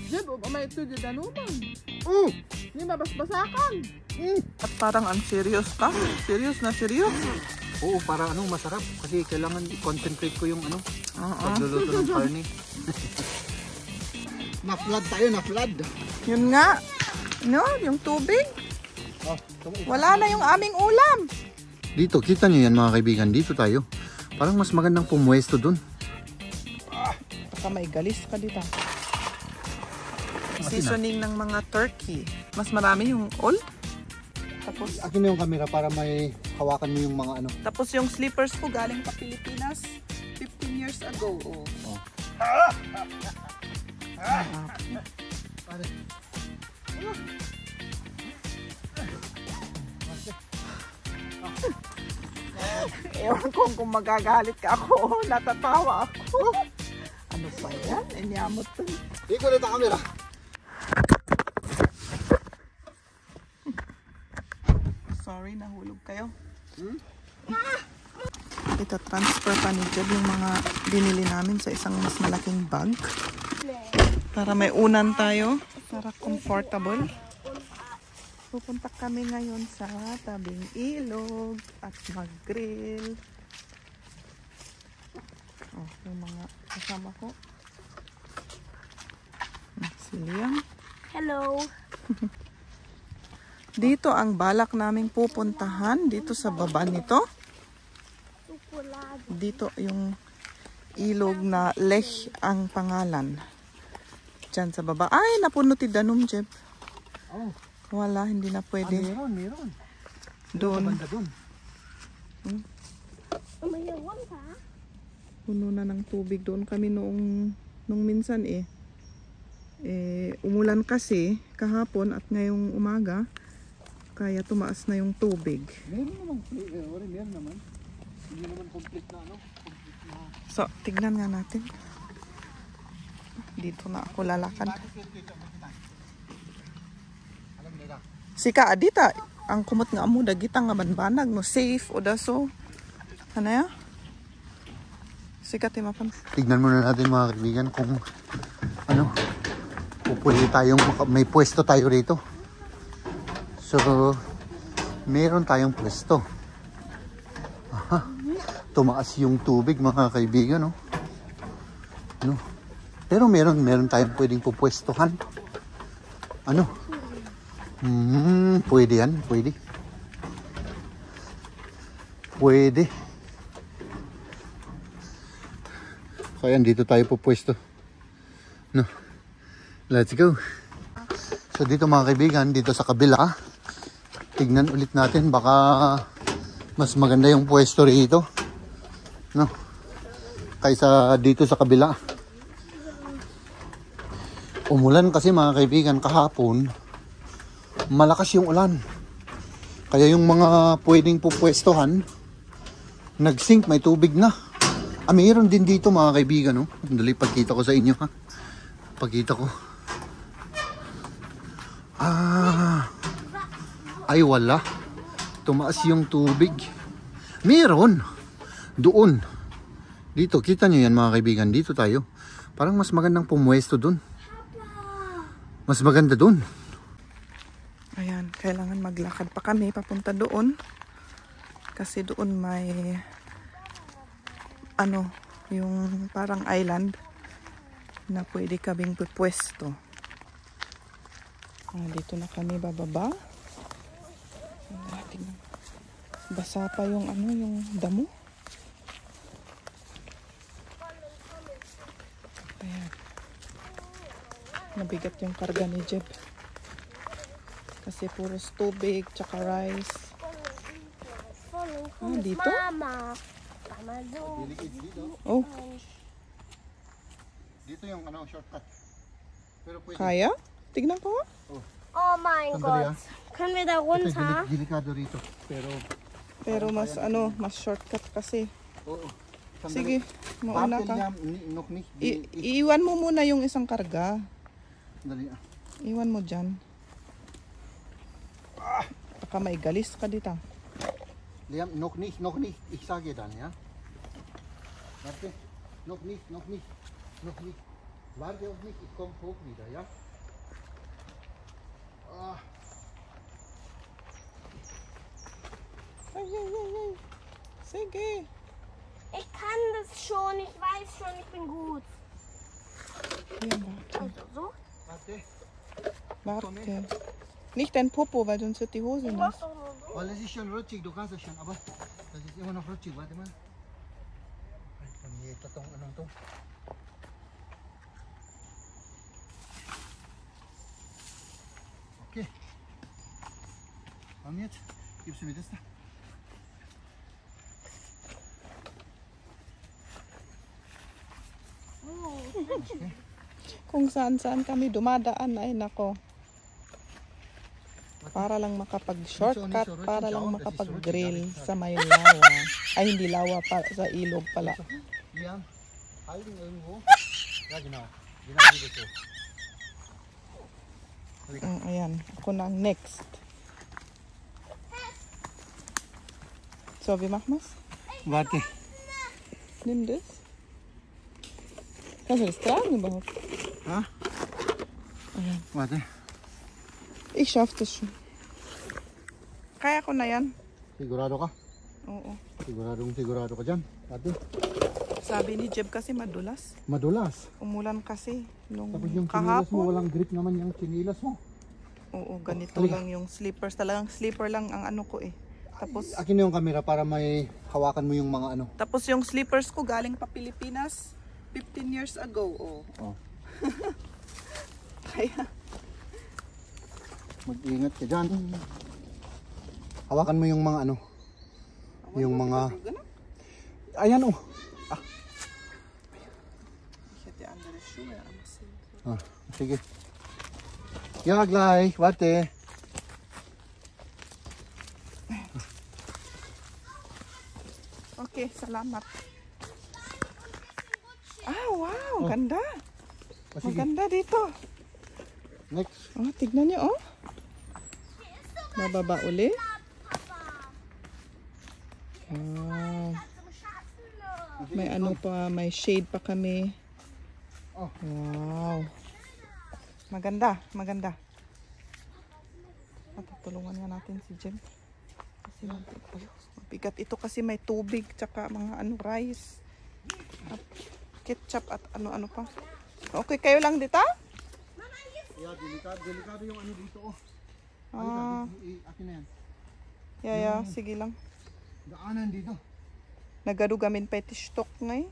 Jeb, may ito dyan danuman. Mm. Hindi mabasbasakan. Mm. At parang serious ka? Serious na serious? Oo, para ano, masarap. Kasi kailangan i-concentrate ko yung ano, pagluluto ng karne. Na-flood tayo, na-flood. Yun nga. No, yung tubig. Oh, wala na yung aming ulam. Dito, kita nyo yan mga kaibigan. Dito tayo. Parang mas magandang pumuesto dun. Baka may galis ka dito. Seasoning ng mga turkey. Mas marami yung oil. Tapos, akin na yung camera para may hawakan mo yung mga ano. Tapos yung slippers ko galing pa Pilipinas 15 years ago. Oh. Oh. Pare. Ewan ko kung magagalit ka ako. Natatawa ako. Ano pa yan? Inyamot to. Ikaw na camera. Sorry, nahulog kayo. Ita-transfer pa ni Jeb yung mga binili namin sa isang mas malaking bag. Para may unan tayo. Para comfortable. Pupunta kami ngayon sa tabing ilog at mag-grill. Oh, yung mga kasama ko. Si Liam. Hello. Dito ang balak naming pupuntahan. Dito sa baba nito. Dito yung ilog na Lech ang pangalan. Diyan sa baba. Ay, napuno ti Danum, Jeb. Oh. Wala, hindi na pwede. Meron. Doon. Banda doon. Umayawan ka? Puno na ng tubig doon kami nung minsan eh. Umulan kasi kahapon at ngayong umaga. Kaya tumaas na yung tubig. Meron naman. Hindi naman complete na ano. So, tignan nga natin. Dito na ako lalakad. Sika adita ang kumot nga amo dagitang nga banbanag no safe o daso. Ano ya? Sika timapan. Tignan muna natin mga kaibigan kung ano, pupuli tayong may pwesto tayo rito. So, meron tayong pwesto. Aha. Tumaas yung tubig mga kaibigan, no? No? Pero meron tayong pwedeng pupwestohan. Ano? Pwede yan, pwede. Pwede. So, ayan, dito tayo pupwesto. No? Let's go. So, dito mga kaibigan, dito sa kabila, tignan ulit natin, baka mas maganda yung pwesto rito. No? Kaysa dito sa kabila. Umulan kasi mga kaibigan kahapon. Malakas yung ulan. Kaya yung mga pwedeng pupwestohan, nag-sink, may tubig na. Mayroon din dito mga kaibigan. No? Dali, pagkita ko sa inyo ha. Pagkita ko. Ay wala. Tumaas yung tubig. Meron. Doon. Dito, kita nyo yan mga kaibigan. Dito tayo. Parang mas magandang pumwesto doon. Mas maganda doon. Ayan, kailangan maglakad pa kami papunta doon. Kasi doon may ano, yung parang island na pwede kaming pupwesto. Dito na kami bababa. Basa pa yung ano, yung damo. Ayan. Nabigat yung karga ni Jeb. Kasi puros tubig, tsaka rice. Dito? Mama. Oh. Dito yung ano, shortcut. Pero pwede. Kaya? Tignan ko nga. Oh my Sandali, God. Können wir da runter? Delikado rito. Pero mas ano, mas shortcut kasi. Oo. Sige, mauna ka. Nokni. Iiwan mo muna yung isang karga. Dali Iwan mo dyan. Baka may galis ka dito. Liam, nokni. Ich sage dann, ja? Warte. Nokni. Warte auf mich, ich komme hoch wieder, ja? Ah. Ay, ay, ay, ay. Sige. Ich kann das schon, ich weiß schon, ich bin gut. Ayan, warte. Also so. Warte, Warte. Nicht dein Popo, weil sonst wird die Hose Ich mach nass. doch nur so. weil es ist schon rutschig, du kannst es schon, aber das ist immer noch rutschig, warte mal. Alter, mir tatong anong to. Okay. Und jetzt gibst du mir das da. Okay. Kung saan-saan kami dumadaan, ay nako. Para lang makapag-shortcut, para lang makapag-grill sa may lawa. Ay, hindi lawa, sa ilog pala. Yan, halten irgendwo. Ja, genau. Genau wie das so. Ayan, ako na ang next. So, wie machen wir's? Warte. Nimm das. Kannst du das tragen überhaupt? Ha? Ayan. Warte. Ich schaff das schon. Kaya ko na yan. Sigurado ka? Oo. Sigurado ka dyan. Warte. Sabi ni Jeb kasi madulas. Madulas. Umulan kasi nung Tapos yung chinilas mo, kahapon. walang grip naman yung chinilas mo. Oo, ganito Halika. lang yung slippers. Talagang slipper lang ang ano ko eh. Tapos, Akin na yung camera para may hawakan mo yung mga ano. tapos yung slippers ko galing pa Pilipinas 15 years ago. Oh. Oh. Kaya, Mag-ingat ka dyan. Hawakan mo yung mga ano. Yung mga... Ayan oh. Ich hätte andere Schuhe anziehen. Ah, sige. Ja, gleich. Warte. Okay, salamat. Ah, wow, ganda. Ah, sige. Maganda dito. Next. Oh, tignan niyo, oh. Bababa uli. Wow. May ano pa, may shade pa kami. Oh. Wow. Maganda, maganda. Tutulungan nga natin si Jem. Kasi mabigat ito kasi may tubig tsaka mga ano rice. At ketchup at ano-ano pa. Okay kayo lang dito? Yeah, delikado yung ano dito oh. Ah, Akin na yan. yeah, sige lang. Daanan dito. Nagadugamin pa iti stock ngay.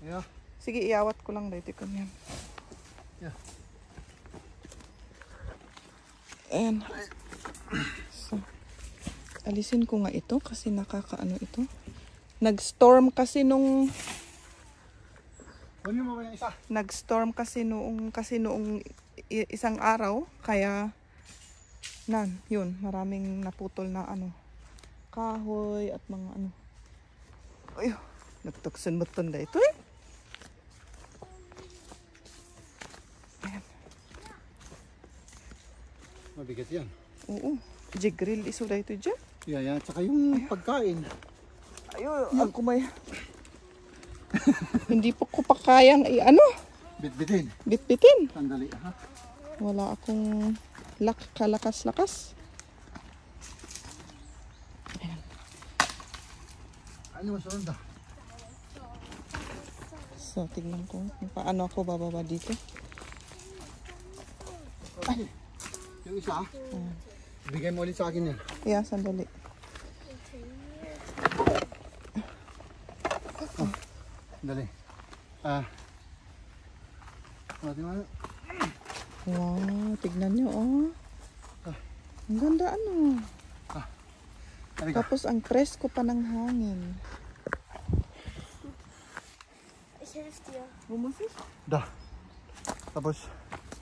Yeah. Sige, iawat ko lang dito ko yan. Yeah. Ayan. So, alisin ko nga ito kasi nakakaano ito. Nag-storm kasi nung Kunin mo ba yung isa? nag-storm kasi noong isang araw kaya yun, maraming naputol na ano kahoy at mga ano. Ay, nagtuksan mo tanda ito eh. Ayan. Mabigat yan. Oo. Grill iso da ito dyan. Yeah. Tsaka yung pagkain. Ayun, ako may hindi po ko pa kayang ano, Bitbitin. bitbitin. Sandali ha. Wala akong kalakas-lakas. Ano masunod da? So, tignan ko kung paano ako bababa dito. Ay, yung isa bigay mo ulit sa akin yan. Yeah, sandali. Dali. Mati mo. Wow, tignan nyo, oh. Ang ganda, ano. Halika. Tapos, ang presko pa ng hangin. Ich helfe dir. Bumusis? Da. Tapos,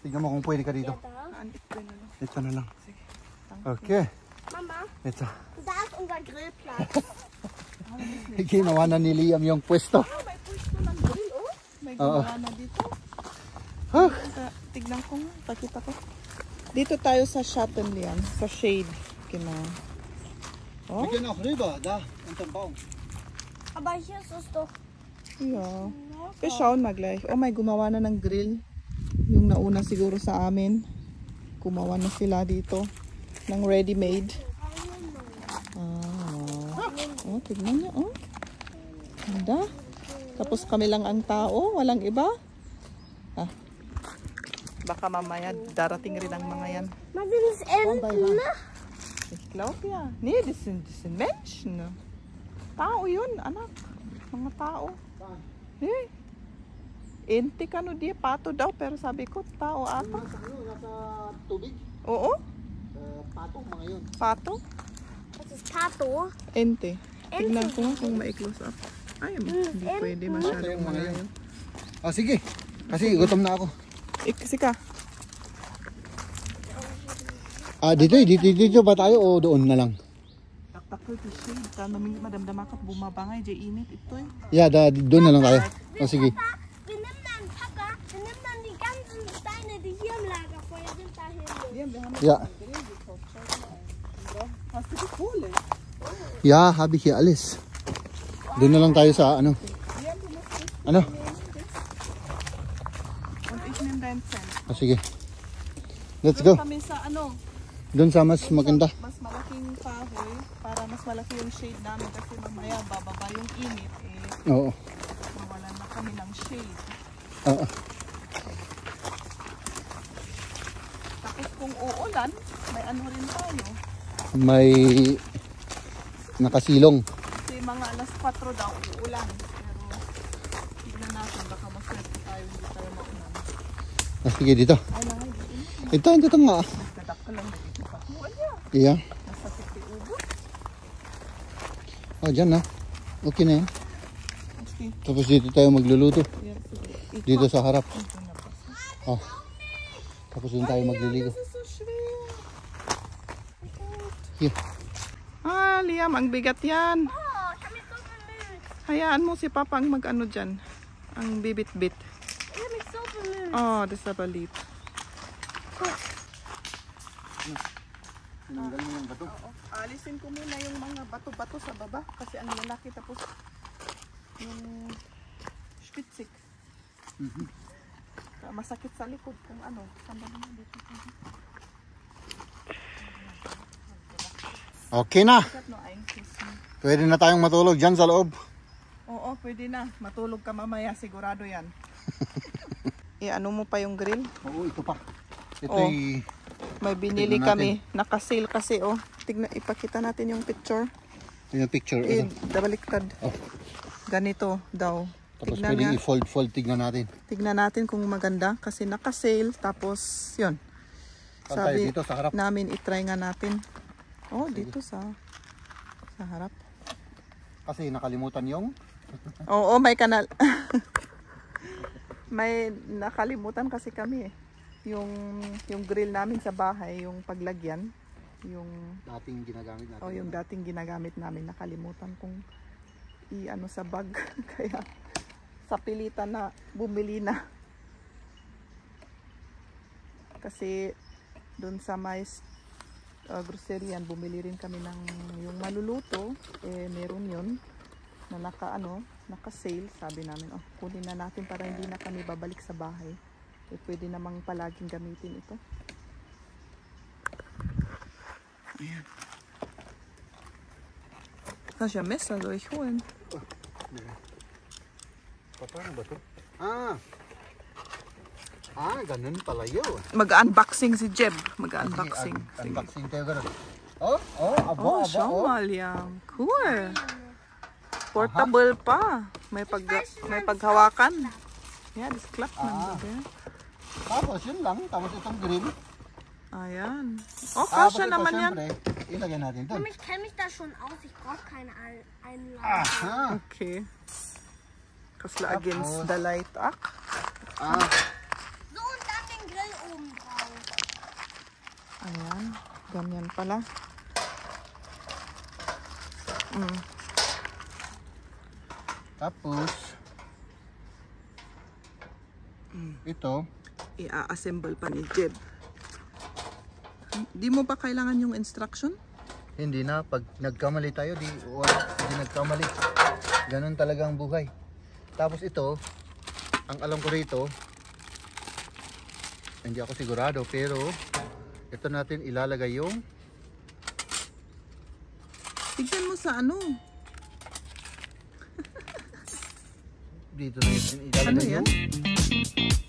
tignan mo kung pwede ka dito. Da. Andit ko na lang. Ito na lang. Sige. Okay. Mama, Ito. da ist unser Grillplatz. Ginawa na ni Liam yung pwesto. May pwesto ng grill, oh. May Oo. gumawa na dito. Huh? Tignan ko nga. Pakita ko. Dito tayo sa Schattenlian. Sa shade. Kina. Oh, Wir gehen auch rüber, da, unterm Baum. Aber hier ist es doch Yeah. Schauen wir gleich. Oh, may gumawa na ng grill. Yung nauna siguro sa amin. Gumawa na sila dito ng ready-made. Oh, tignan niyo, oh. Ganda. Tapos kami lang ang tao, walang iba. Ah. Baka mamaya darating rin ang mga yan. Maar dit is Enten, ne? Ich glaube ja. Nee, das sind Menschen. Tao yun, anak. Mga tao. Nee. Ente ka no di, pato daw. Pero sabi ko, tao ata. Nasa tubig. Oo, Pato, mga yun. pato. Dat is Tato. Ente. Ente. Tignan ko nga kung mai-close up. Ay, hindi pwede masyadong Mga malayo. yun. Sige. Kasi gutom na ako. Kasi ka. Dito ba tayo o doon na lang? Taktak ko ito shade. Tanaming madamdama ka bumabangay. Diyan init ito eh. Yeah, doon na lang tayo. Sige. Wir nehmen dann, Papa, wir nehmen dann die ganzen Steine, die hier im Lagerfeuer sind, dahin. Ja. Hast du die Kohle? Ja, habe ich hier alles. Doon na lang tayo sa ano. Ano? Und ich nehme dein Cent. Sige. Let's go. Kami sa ano, Doon sa mas maganda. mas malaking kahoy para mas malaki yung shade namin kasi mamaya bababa yung init eh Oo. mawalan na kami ng shade. Oo. Tapos kung uulan, may ano rin tayo. May nakasilong. Kasi mga alas 4 daw uulan. Pero tignan natin baka maswerte tayo hindi tayo maulan. Sige dito. Ay nahay, Ito nga. nagtadak ka lang dito pa. Wala. Yeah. Masakit si ubo. Oh, dyan na. Okay na yan. Okay. Tapos dito tayo magluluto. Yeah, sige. Dito sa harap. Ito na pa. Oh. Tapos doon tayo magliligo. Das ist so schwer. Here. Ah, Liam, ang bigat yan. Oh, ich hab mich so bemüht. Hayaan mo si Papa ang mag-ano dyan. Ang bibit-bit. Ich hab mich so bemüht. Oh, das ist aber lieb. Tinanggal mo yung bato. Alisin ko muna yung mga bato-bato sa baba. Kasi ang lalaki tapos yung spitzig. Masakit sa likod kung ano. Samba naman dito. Okay na. Bakit no, ayun, kiss me. Pwede na tayong matulog dyan sa loob. Oo, pwede na. Matulog ka mamaya. Sigurado yan. Ano mo pa yung grill? Oo, ito pa. Oh. Ito'y... May binili Tignan kami. Naka-sale kasi oh. Tignan, ipakita natin yung picture. Yung picture. Ito. Dabaliktad. Oh. Ganito daw. Tapos Tignan pwedeng nga. i-fold-fold. Tignan natin. Tignan natin kung maganda. Kasi naka-sale. Tapos, yun. Saan tayo? Dito sa harap? Namin, itry nga natin. Oh, dito sa harap. Kasi nakalimutan yung... Oo, may kanal. May nakalimutan kasi kami eh. Yung grill namin sa bahay, yung paglagyan, yung dating ginagamit natin. yung dating ginagamit namin, nakalimutan kong i-ano sa bag. Kaya sa pilitan na bumili na. Kasi doon sa may grocery bumili rin kami ng yung maluluto, meron yun na naka-sale. Sabi namin, kunin na natin para hindi na kami babalik sa bahay. Pwede namang palaging gamitin ito. Ayan. Kannst ja Messer soll ich holen? Paano ba ito? Ganun pala yun. Mag-unboxing si Jeb. Mag-unboxing. Unboxing tayo ganun. Abo. Schau mal, Liam. Cool. Portable pa. May paghawakan. Yeah, das klappt man. Tapos yun lang. Tapos itong grill. Ayan. Kasya naman yan. Ilagay natin doon. Ich kenne mich da schon aus. Ich brauche keine Einladung. Aha. Okay. Kasla against the light. So, und dann den Grill oben drauf. Ayan. Ganyan pala. Tapos ito I-assemble pa ni Jeb. Di mo ba kailangan yung instruction? hindi na. Pag nagkamali tayo, hindi nagkamali. Ganun talaga ang buhay. Tapos ito, ang alam ko rito, hindi ako sigurado, pero ito natin ilalagay yung Tignan mo sa ano. dito na natin ilalagay Ano yan? yung